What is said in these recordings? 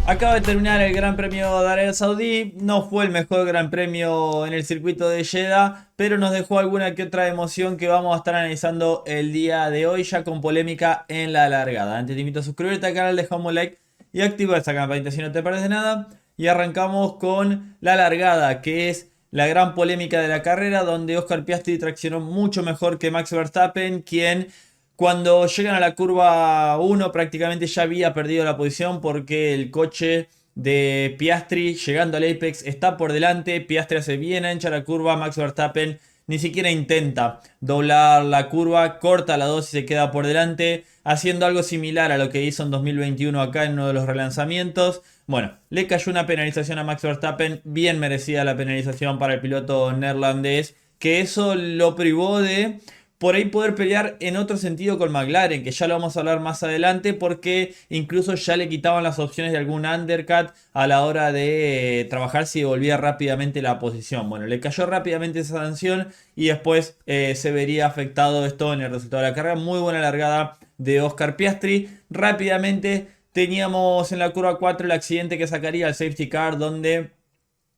Acaba de terminar el Gran Premio de Arabia Saudí. No fue el mejor Gran Premio en el circuito de Jeddah, pero nos dejó alguna que otra emoción que vamos a estar analizando el día de hoy, ya con polémica en la largada. Antes te invito a suscribirte al canal, dejar un like y activar esa campanita si no te pierdes nada. Y arrancamos con la largada, que es la gran polémica de la carrera, donde Oscar Piastri traccionó mucho mejor que Max Verstappen, quien cuando llegan a la curva 1 prácticamente ya había perdido la posición porque el coche de Piastri llegando al apex está por delante. Piastri hace bien ancha la curva, Max Verstappen ni siquiera intenta doblar la curva, corta la 2 y se queda por delante, haciendo algo similar a lo que hizo en 2021 acá en uno de los relanzamientos. Bueno, le cayó una penalización a Max Verstappen, bien merecida la penalización para el piloto neerlandés, que eso lo privó de por ahí poder pelear en otro sentido con McLaren, que ya lo vamos a hablar más adelante, porque incluso ya le quitaban las opciones de algún undercut a la hora de trabajar si devolvía rápidamente la posición. Bueno, le cayó rápidamente esa sanción y después se vería afectado esto en el resultado de la carrera. Muy buena largada de Oscar Piastri. Rápidamente teníamos en la curva 4 el accidente que sacaría el safety car, donde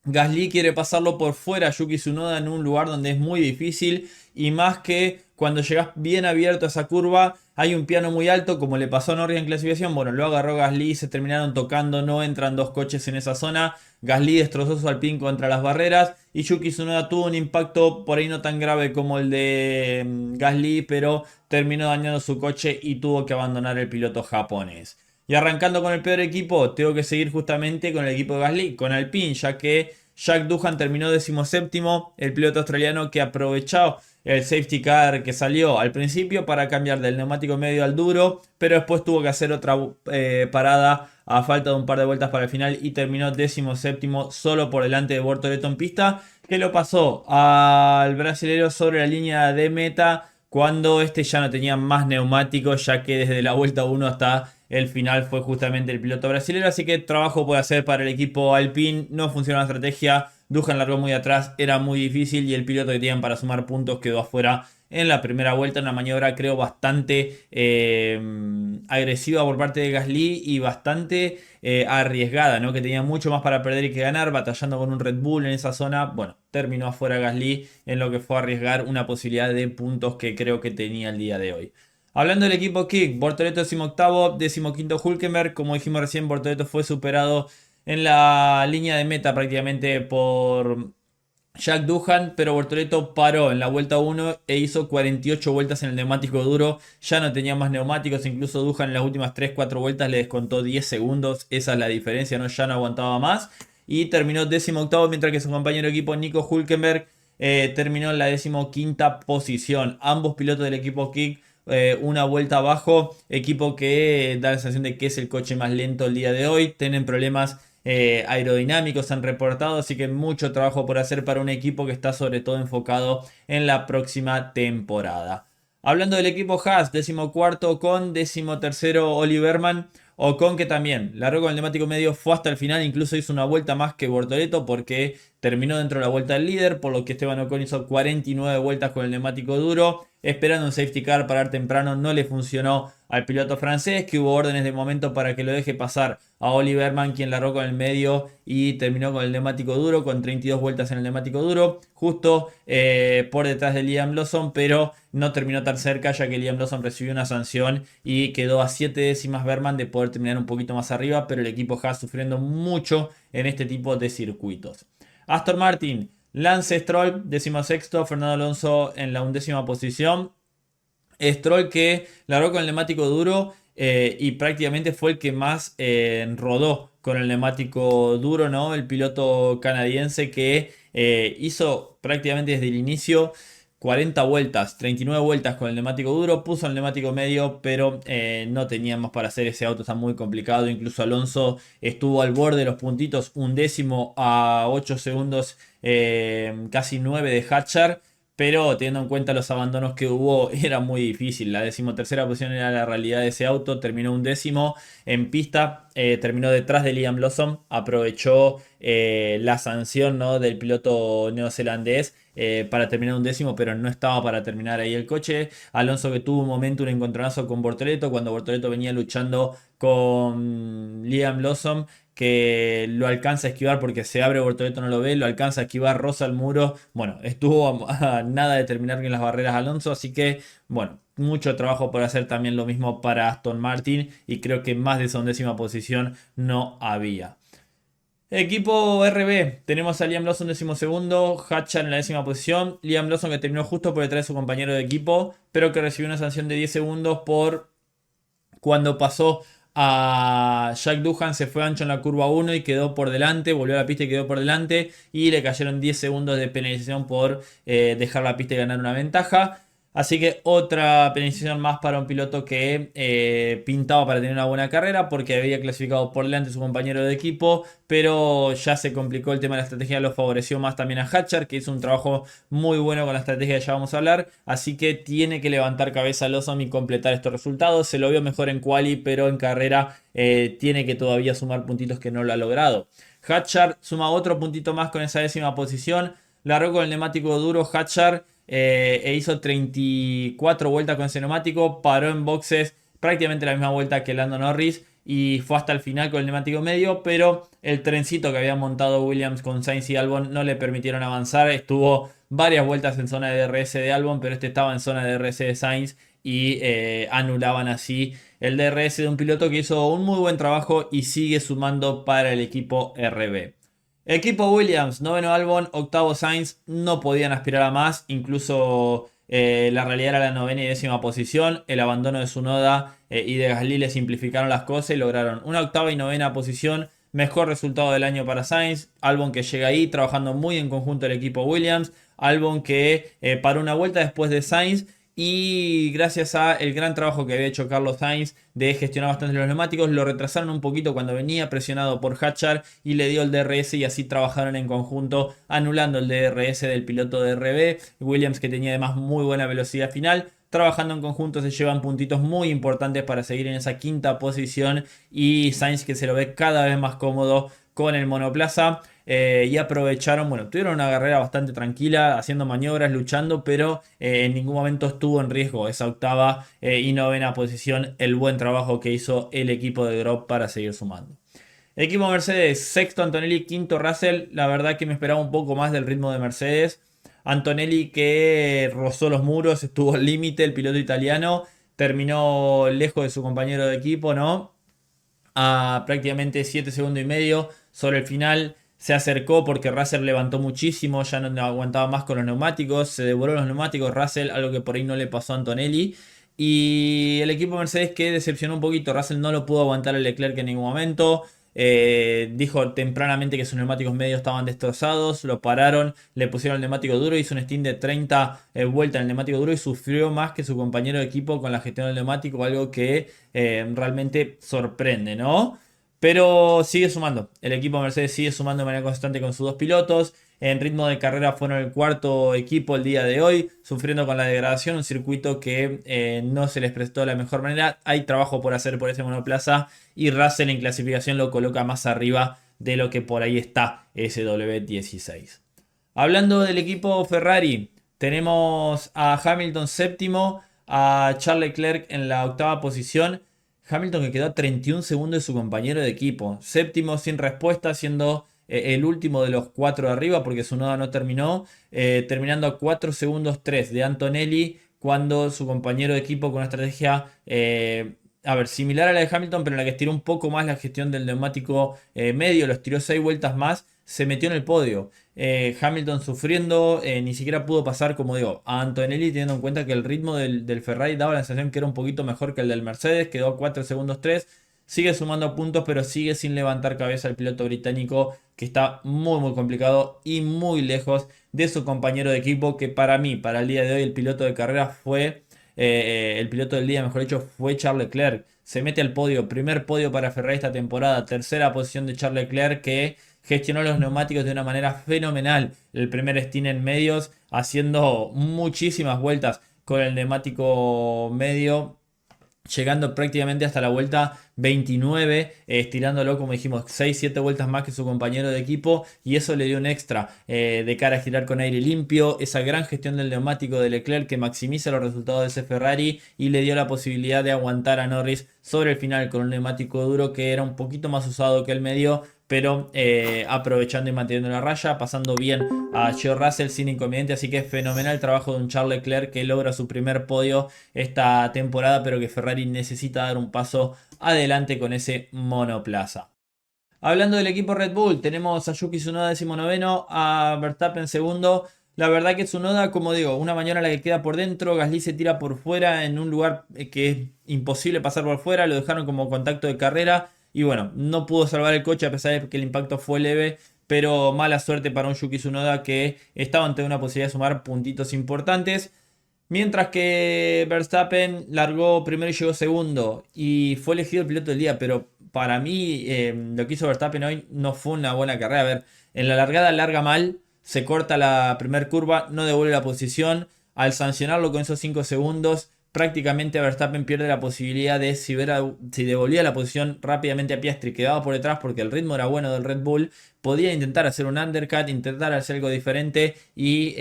Gasly quiere pasarlo por fuera a Yuki Tsunoda en un lugar donde es muy difícil, y más que cuando llegas bien abierto a esa curva hay un piano muy alto como le pasó a Norris en clasificación. Bueno, lo agarró Gasly, se terminaron tocando, no entran dos coches en esa zona. Gasly destrozó su Alpine contra las barreras y Yuki Tsunoda tuvo un impacto por ahí no tan grave como el de Gasly, pero terminó dañando su coche y tuvo que abandonar el piloto japonés. Y arrancando con el peor equipo, tengo que seguir justamente con el equipo de Gasly, con Alpine, ya que Jack Doohan terminó 17º, el piloto australiano que aprovechó el safety car que salió al principio para cambiar del neumático medio al duro, pero después tuvo que hacer otra parada a falta de un par de vueltas para el final y terminó 17º solo por delante de Bortoleto en pista, que lo pasó al brasilero sobre la línea de meta cuando este ya no tenía más neumáticos, ya que desde la vuelta 1 hasta el final fue justamente el piloto brasileño. Así que trabajo puede hacer para el equipo Alpine. No funcionó la estrategia. Duhan largó muy atrás, era muy difícil y el piloto que tenían para sumar puntos quedó afuera en la primera vuelta. Una maniobra creo bastante agresiva por parte de Gasly y bastante arriesgada, ¿no? Que tenía mucho más para perder y que ganar, batallando con un Red Bull en esa zona. Bueno, terminó afuera Gasly en lo que fue arriesgar una posibilidad de puntos que creo que tenía el día de hoy. Hablando del equipo Kick, Bortoleto 18º, 15º Hülkenberg. Como dijimos recién, Bortoleto fue superado en la línea de meta prácticamente por Jack Doohan, pero Bortoleto paró en la vuelta 1 e hizo 48 vueltas en el neumático duro. Ya no tenía más neumáticos, incluso Doohan en las últimas 3-4 vueltas le descontó 10 segundos. Esa es la diferencia, ¿no? Ya no aguantaba más. Y terminó 18º, mientras que su compañero de equipo Nico Hülkenberg terminó en la 15ª posición. Ambos pilotos del equipo Kick una vuelta abajo, equipo que da la sensación de que es el coche más lento el día de hoy. Tienen problemas aerodinámicos, han reportado, así que mucho trabajo por hacer para un equipo que está sobre todo enfocado en la próxima temporada. Hablando del equipo Haas, 14º con 13º Oliverman. Ocon, que también largó con el neumático medio, fue hasta el final, incluso hizo una vuelta más que Bortoleto porque terminó dentro de la vuelta del líder, por lo que Esteban Ocon hizo 49 vueltas con el neumático duro, esperando un safety car para ir temprano. No le funcionó al piloto francés, que hubo órdenes de momento para que lo deje pasar a Oliverman, quien largó con el medio y terminó con el neumático duro, con 32 vueltas en el neumático duro, justo por detrás de Liam Lawson, pero no terminó tan cerca, ya que Liam Lawson recibió una sanción y quedó a 7 décimas Berman de poder terminar un poquito más arriba, pero el equipo Haas sufriendo mucho en este tipo de circuitos. Aston Martin, Lance Stroll, 16º, Fernando Alonso en la 11ª posición. Stroll que largó con el neumático duro y prácticamente fue el que más rodó con el neumático duro, ¿no? El piloto canadiense que hizo prácticamente desde el inicio 40 vueltas, 39 vueltas con el neumático duro, puso el neumático medio, pero no tenía más para hacer. Ese auto está muy complicado. Incluso Alonso estuvo al borde de los puntitos, un décimo a 8 segundos, casi 9 de Hatchar. Pero teniendo en cuenta los abandonos que hubo, era muy difícil. La 13ª posición era la realidad de ese auto. Terminó un décimo en pista. Terminó detrás de Liam Lawson. Aprovechó la sanción, ¿no?, del piloto neozelandés para terminar un décimo, pero no estaba para terminar ahí el coche. Alonso, que tuvo un momento, un encontronazo con Bortoleto, cuando Bortoleto venía luchando con Liam Lawson, que lo alcanza a esquivar porque se abre Bortoleto, no lo ve, lo alcanza a esquivar, roza el muro. Bueno, estuvo a nada de terminar bien las barreras Alonso, así que bueno, mucho trabajo por hacer, también lo mismo para Aston Martin, y creo que más de esa 11ª posición no había. Equipo RB, tenemos a Liam Lawson 12º, Hatchar en la 10ª posición. Liam Lawson, que terminó justo por detrás de su compañero de equipo, pero que recibió una sanción de 10 segundos por cuando pasó a Jack Doohan, se fue ancho en la curva 1 y quedó por delante, volvió a la pista y quedó por delante, y le cayeron 10 segundos de penalización por dejar la pista y ganar una ventaja. Así que otra penalización más para un piloto que pintaba para tener una buena carrera, porque había clasificado por delante a su compañero de equipo, pero ya se complicó el tema de la estrategia, lo favoreció más también a Hatchar, que hizo un trabajo muy bueno con la estrategia que ya vamos a hablar. Así que tiene que levantar cabeza Lawson y completar estos resultados. Se lo vio mejor en quali, pero en carrera tiene que todavía sumar puntitos que no lo ha logrado. Hatchar suma otro puntito más con esa 10ª posición. Largó con el neumático duro Hatchar e hizo 34 vueltas con ese neumático. Paró en boxes prácticamente la misma vuelta que Lando Norris y fue hasta el final con el neumático medio, pero el trencito que había montado Williams con Sainz y Albon no le permitieron avanzar. Estuvo varias vueltas en zona de DRS de Albon, pero este estaba en zona de DRS de Sainz, y anulaban así el DRS de un piloto que hizo un muy buen trabajo y sigue sumando para el equipo RB. Equipo Williams, 9º Albon, 8º Sainz, no podían aspirar a más, incluso la realidad era la 9ª y 10ª posición. El abandono de Tsunoda y de Gasly le simplificaron las cosas y lograron una 8ª y 9ª posición. Mejor resultado del año para Sainz. Albon, que llega ahí trabajando muy en conjunto el equipo Williams. Albon, que paró una vuelta después de Sainz, y gracias a el gran trabajo que había hecho Carlos Sainz de gestionar bastante los neumáticos, lo retrasaron un poquito cuando venía presionado por Hatchar y le dio el DRS, y así trabajaron en conjunto anulando el DRS del piloto de RB. Williams, que tenía además muy buena velocidad final, trabajando en conjunto se llevan puntitos muy importantes para seguir en esa 5ª posición, y Sainz, que se lo ve cada vez más cómodo con el monoplaza. Y aprovecharon, bueno, tuvieron una carrera bastante tranquila, haciendo maniobras, luchando, pero en ningún momento estuvo en riesgo esa 8ª y 9ª posición. El buen trabajo que hizo el equipo de Grosjean para seguir sumando. Equipo Mercedes, 6º Antonelli, 5º Russell. La verdad que me esperaba un poco más del ritmo de Mercedes. Antonelli, que rozó los muros, estuvo al límite, el piloto italiano, terminó lejos de su compañero de equipo, ¿no? A prácticamente 7 segundos y medio sobre el final. Se acercó porque Russell levantó muchísimo, ya no aguantaba más con los neumáticos, se devoró los neumáticos Russell, algo que por ahí no le pasó a Antonelli. Y el equipo Mercedes, que decepcionó un poquito, Russell no lo pudo aguantar el Leclerc en ningún momento. Dijo tempranamente que sus neumáticos medios estaban destrozados, lo pararon, le pusieron el neumático duro, hizo un stint de 30 vueltas en el neumático duro y sufrió más que su compañero de equipo con la gestión del neumático, algo que realmente sorprende, ¿no? Pero sigue sumando. El equipo Mercedes sigue sumando de manera constante con sus dos pilotos. En ritmo de carrera fueron el 4º equipo el día de hoy, sufriendo con la degradación, un circuito que no se les prestó de la mejor manera. Hay trabajo por hacer por ese monoplaza, y Russell en clasificación lo coloca más arriba de lo que por ahí está SW16. Hablando del equipo Ferrari, tenemos a Hamilton 7º, a Charles Leclerc en la 8ª posición. Hamilton, que quedó a 31 segundos de su compañero de equipo. 7º sin respuesta, siendo el último de los 4 de arriba, porque su noda no terminó. Terminando a 4 segundos 3 de Antonelli, cuando su compañero de equipo, con una estrategia similar a la de Hamilton, pero en la que estiró un poco más la gestión del neumático medio, lo estiró 6 vueltas más, se metió en el podio. Hamilton sufriendo, ni siquiera pudo pasar, como digo, a Antonelli, teniendo en cuenta que el ritmo del Ferrari daba la sensación que era un poquito mejor que el del Mercedes. Quedó a 4 segundos 3, sigue sumando puntos, pero sigue sin levantar cabeza el piloto británico, que está muy muy complicado y muy lejos de su compañero de equipo, que para mí, para el día de hoy, el piloto de carrera fue el piloto del día, mejor dicho, fue Charles Leclerc. Se mete al podio, primer podio para Ferrari esta temporada, 3ª posición de Charles Leclerc, que gestionó los neumáticos de una manera fenomenal. El primer stint en medios, haciendo muchísimas vueltas con el neumático medio, llegando prácticamente hasta la vuelta 29, estirándolo como dijimos 6-7 vueltas más que su compañero de equipo, y eso le dio un extra de cara a girar con aire limpio, esa gran gestión del neumático de Leclerc que maximiza los resultados de ese Ferrari y le dio la posibilidad de aguantar a Norris sobre el final con un neumático duro que era un poquito más usado que el medio, pero aprovechando y manteniendo la raya, pasando bien a George Russell sin inconveniente. Así que es fenomenal el trabajo de un Charles Leclerc que logra su primer podio esta temporada, pero que Ferrari necesita dar un paso adelante con ese monoplaza. Hablando del equipo Red Bull, tenemos a Yuki Tsunoda 19º, a Verstappen segundo. La verdad que Tsunoda, como digo, una mañana la que queda por dentro, Gasly se tira por fuera en un lugar que es imposible pasar por fuera, lo dejaron como contacto de carrera y bueno, no pudo salvar el coche a pesar de que el impacto fue leve, pero mala suerte para un Yuki Tsunoda que estaba ante una posibilidad de sumar puntitos importantes. Mientras que Verstappen largó primero y llegó segundo y fue elegido el piloto del día, pero para mí lo que hizo Verstappen hoy no fue una buena carrera. A ver, en la largada larga mal, se corta la primera curva, no devuelve la posición. Al sancionarlo con esos 5 segundos, prácticamente Verstappen pierde la posibilidad de si devolvía la posición rápidamente a Piastri, quedaba por detrás porque el ritmo era bueno del Red Bull. Podía intentar hacer un undercut, intentar hacer algo diferente y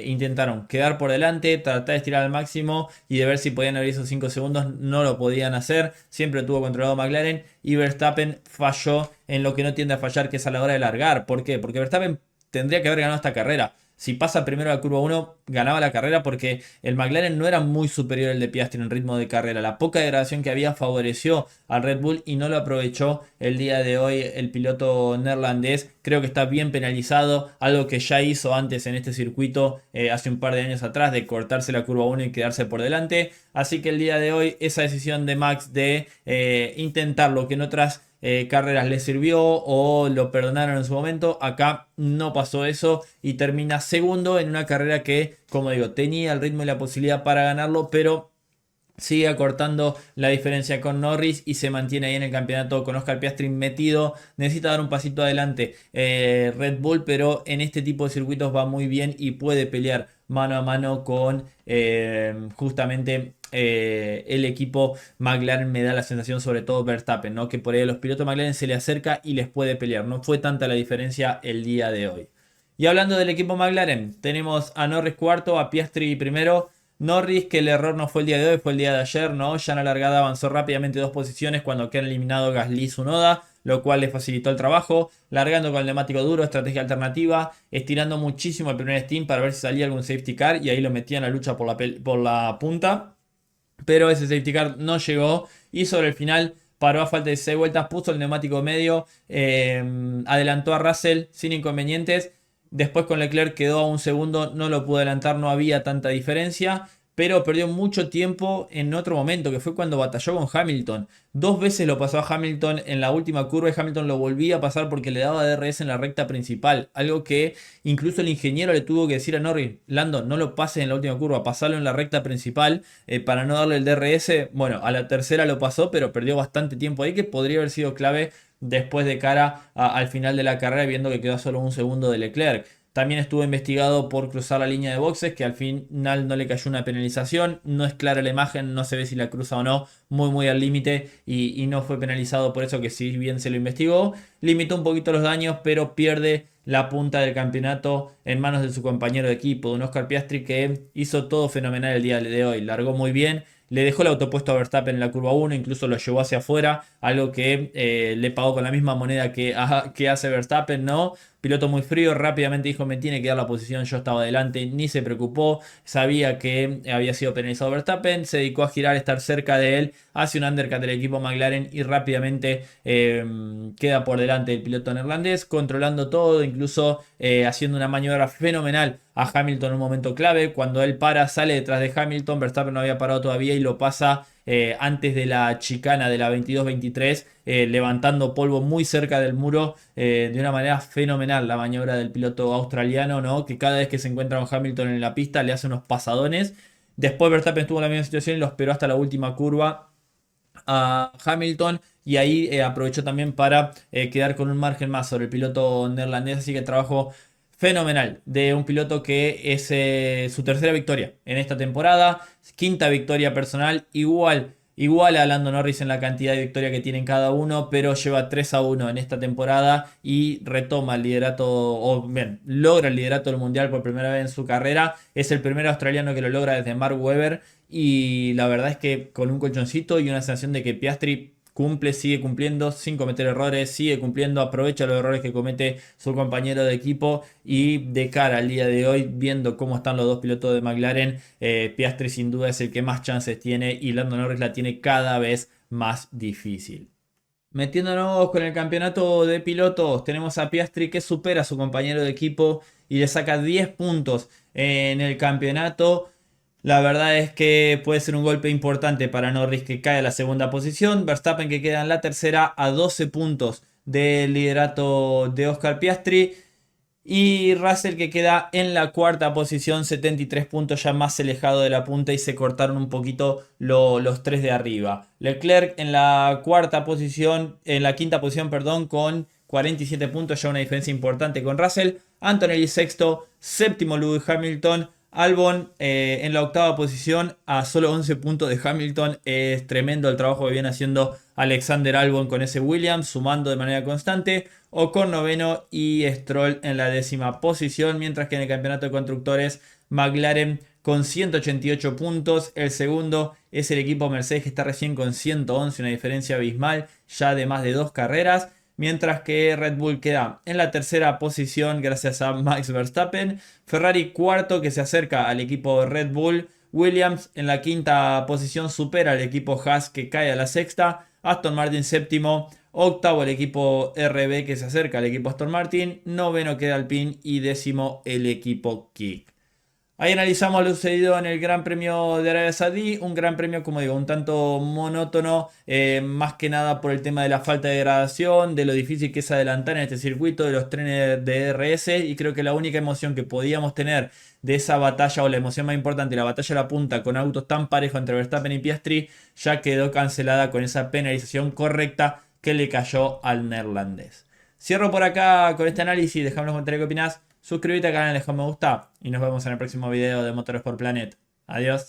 intentaron quedar por delante, tratar de estirar al máximo y de ver si podían abrir esos 5 segundos. No lo podían hacer, siempre tuvo controlado McLaren y Verstappen falló en lo que no tiende a fallar, que es a la hora de largar. ¿Por qué? Porque Verstappen tendría que haber ganado esta carrera. Si pasa primero a la curva 1, ganaba la carrera porque el McLaren no era muy superior al de Piastri en ritmo de carrera. La poca degradación que había favoreció al Red Bull y no lo aprovechó el día de hoy el piloto neerlandés. Creo que está bien penalizado, algo que ya hizo antes en este circuito hace un par de años atrás, de cortarse la curva 1 y quedarse por delante. Así que el día de hoy esa decisión de Max de intentar lo que en otras carreras le sirvió o lo perdonaron en su momento. Acá no pasó eso y termina segundo en una carrera que, como digo, tenía el ritmo y la posibilidad para ganarlo, pero sigue acortando la diferencia con Norris y se mantiene ahí en el campeonato con Oscar Piastri metido. Necesita dar un pasito adelante Red Bull, pero en este tipo de circuitos va muy bien y puede pelear mano a mano con justamente el equipo McLaren. Me da la sensación, sobre todo Verstappen, ¿no? Que por ahí a los pilotos McLaren se le acerca y les puede pelear. No fue tanta la diferencia el día de hoy. Y hablando del equipo McLaren, tenemos a Norris cuarto, a Piastri primero. Norris, que el error no fue el día de hoy, fue el día de ayer, ¿no? Ya en la largada avanzó rápidamente 2 posiciones cuando quedan eliminados Gasly y Tsunoda, lo cual le facilitó el trabajo, largando con el neumático duro, estrategia alternativa, estirando muchísimo el primer stint para ver si salía algún safety car y ahí lo metían a la lucha por la punta, pero ese safety car no llegó y sobre el final paró a falta de 6 vueltas, puso el neumático medio, adelantó a Russell sin inconvenientes. Después con Leclerc quedó a un segundo, no lo pudo adelantar, no había tanta diferencia, pero perdió mucho tiempo en otro momento, que fue cuando batalló con Hamilton. 2 veces lo pasó a Hamilton en la última curva y Hamilton lo volvía a pasar porque le daba DRS en la recta principal. Algo que incluso el ingeniero le tuvo que decir a Norris: Lando, no lo pases en la última curva, pasalo en la recta principal para no darle el DRS. Bueno, a la tercera lo pasó, pero perdió bastante tiempo ahí que podría haber sido clave después de cara al final de la carrera, viendo que quedó a solo un segundo de Leclerc. También estuvo investigado por cruzar la línea de boxes, que al final no le cayó una penalización. No es clara la imagen, no se ve si la cruza o no, muy al límite y no fue penalizado por eso, que si bien se lo investigó. Limitó un poquito los daños, pero pierde la punta del campeonato en manos de su compañero de equipo, de un Oscar Piastri que hizo todo fenomenal el día de hoy. Largó muy bien. Le dejó el autopuesto a Verstappen en la curva 1, incluso lo llevó hacia afuera, algo que le pagó con la misma moneda que hace Verstappen, ¿no? Piloto muy frío, rápidamente dijo: me tiene que dar la posición, yo estaba adelante, ni se preocupó, sabía que había sido penalizado Verstappen, se dedicó a girar, estar cerca de él, hace un undercut del equipo McLaren y rápidamente queda por delante del piloto neerlandés, controlando todo, incluso haciendo una maniobra fenomenal a Hamilton en un momento clave. Cuando él sale detrás de Hamilton, Verstappen no había parado todavía y lo pasa antes de la chicana de la 22-23, levantando polvo muy cerca del muro de una manera fenomenal. La maniobra del piloto australiano, ¿no? Que cada vez que se encuentra con Hamilton en la pista le hace unos pasadones. Después Verstappen estuvo en la misma situación y lo esperó hasta la última curva a Hamilton y ahí aprovechó también para quedar con un margen más sobre el piloto neerlandés. Así que trabajo fenomenal de un piloto que es su tercera victoria en esta temporada, quinta victoria personal. Igual igual a Lando Norris en la cantidad de victoria que tienen cada uno, pero lleva 3-1 en esta temporada y retoma el liderato, o bien, logra el liderato del mundial por primera vez en su carrera. Es el primer australiano que lo logra desde Mark Webber y la verdad es que con un colchoncito y una sensación de que Piastri cumple, sigue cumpliendo sin cometer errores, sigue cumpliendo, aprovecha los errores que comete su compañero de equipo y de cara al día de hoy, viendo cómo están los dos pilotos de McLaren, Piastri sin duda es el que más chances tiene y Lando Norris la tiene cada vez más difícil. Metiéndonos con el campeonato de pilotos, tenemos a Piastri que supera a su compañero de equipo y le saca 10 puntos en el campeonato. La verdad es que puede ser un golpe importante para Norris, que cae a la segunda posición. Verstappen que queda en la tercera a 12 puntos del liderato de Oscar Piastri. Y Russell que queda en la cuarta posición, 73 puntos, ya más alejado de la punta y se cortaron un poquito los tres de arriba. Leclerc en la cuarta posición, en la quinta posición, perdón, con 47 puntos, ya una diferencia importante con Russell. Antonelli sexto, séptimo Lewis Hamilton. Albon en la octava posición a solo 11 puntos de Hamilton. Es tremendo el trabajo que viene haciendo Alexander Albon con ese Williams, sumando de manera constante. Ocon noveno y Stroll en la décima posición. Mientras que en el campeonato de constructores McLaren con 188 puntos. El segundo es el equipo Mercedes que está recién con 111, una diferencia abismal ya de más de 2 carreras. Mientras que Red Bull queda en la tercera posición gracias a Max Verstappen. Ferrari cuarto que se acerca al equipo Red Bull. Williams en la quinta posición supera al equipo Haas que cae a la sexta. Aston Martin séptimo. Octavo el equipo RB que se acerca al equipo Aston Martin. Noveno queda Alpine y décimo el equipo Kick. Ahí analizamos lo sucedido en el Gran Premio de Arabia Saudí, un gran premio, como digo, un tanto monótono, más que nada por el tema de la falta de gradación, de lo difícil que es adelantar en este circuito, de los trenes de DRS, y creo que la única emoción que podíamos tener de esa batalla, o la emoción más importante, la batalla a la punta con autos tan parejos entre Verstappen y Piastri, ya quedó cancelada con esa penalización correcta que le cayó al neerlandés. Cierro por acá con este análisis, dejame en los comentarios qué opinás. Suscríbete al canal, deja un me gusta y nos vemos en el próximo video de Motorsport Planet. Adiós.